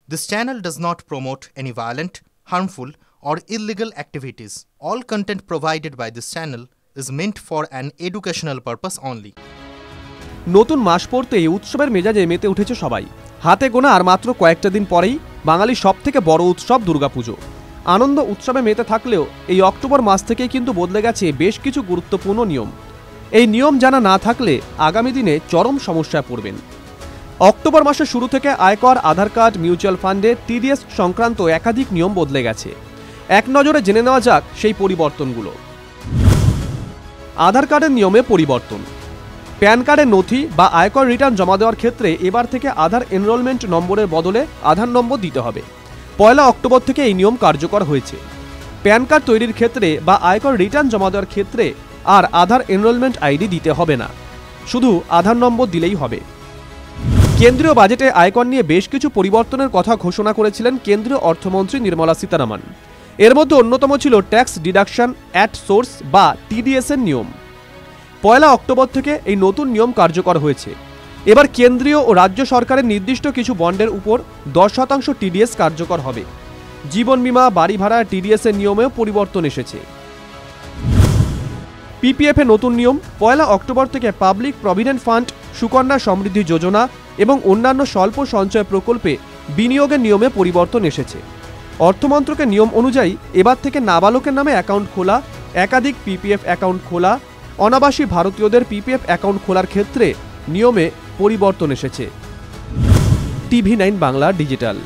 This channel does not promote any violent, harmful, or illegal activities. All content provided by this channel is meant for an educational purpose only. নতুন মাস পড়তেই উৎসবের মেজাজে মেতে উঠেছে সবাই। হাতে গোনা আর মাত্র কয়েকটা দিন পরেই বাঙালির সবথেকে বড় উৎসব দুর্গাপুজো। আনন্দ উৎসবে মেতে থাকলেও এই অক্টোবর মাস থেকেই কিন্তু বদলে গেছে বেশ কিছু গুরুত্বপূর্ণ নিয়ম। এই নিয়ম জানা না থাকলে আগামী দিনে চরম সমস্যায় পড়বেন। অক্টোবর মাসের শুরু থেকে আয়কর, আধার কার্ড, মিউচুয়াল ফান্ডে টিডিএস সংক্রান্ত একাধিক নিয়ম বদলে গেছে। এক নজরে জেনে নেওয়া যাক সেই পরিবর্তনগুলো। আধার কার্ডের নিয়মে পরিবর্তন। প্যান কার্ডের নথি বা আয়কর রিটার্ন জমা দেওয়ার ক্ষেত্রে এবার থেকে আধার এনরোলমেন্ট নম্বরের বদলে আধার নম্বর দিতে হবে। 1 অক্টোবর থেকে এই নিয়ম কার্যকর হয়েছে। প্যান কার্ড তৈরির ক্ষেত্রে বা আয়কর রিটার্ন জমা দেওয়ার ক্ষেত্রে আর আধার এনরোলমেন্ট আইডি দিতে হবে না, শুধু আধার নম্বর দিলেই হবে। কেন্দ্রীয় বাজেটে আয়কর নিয়ে বেশ কিছু পরিবর্তনের কথা ঘোষণা করেছিলেন কেন্দ্রীয় অর্থমন্ত্রী নির্মলা সীতারামন। এর মধ্যে অন্যতম ছিল ট্যাক্স ডিডাকশন অ্যাট সোর্স বা টিডিএস এর নিয়ম। 1 অক্টোবর থেকে এই নতুন নিয়ম কার্যকর হয়েছে। এবার কেন্দ্রীয় ও রাজ্য সরকারের নির্দিষ্ট কিছু বন্ডের উপর 10% টিডিএস কার্যকর হবে। জীবন বীমা, বাড়ি ভাড়া, টিডিএস এর নিয়মেও পরিবর্তন এসেছে। পিপিএফ এর নতুন নিয়ম। 1 অক্টোবর থেকে public provident fund, Sukanya Samriddhi Yojana এবং অন্যান্য স্বল্প সঞ্চয় প্রকল্পে বিনিয়োগের নিয়মে পরিবর্তন এসেছে। অর্থমন্ত্রকের নিয়ম অনুযায়ী এবার থেকে নাবালকের নামে অ্যাকাউন্ট খোলা, একাধিক পিপিএফ অ্যাকাউন্ট খোলা, অনাবাসী ভারতীয়দের পিপিএফ অ্যাকাউন্ট খোলার ক্ষেত্রে নিয়মে পরিবর্তন এসেছে। TV9 Bangla digital.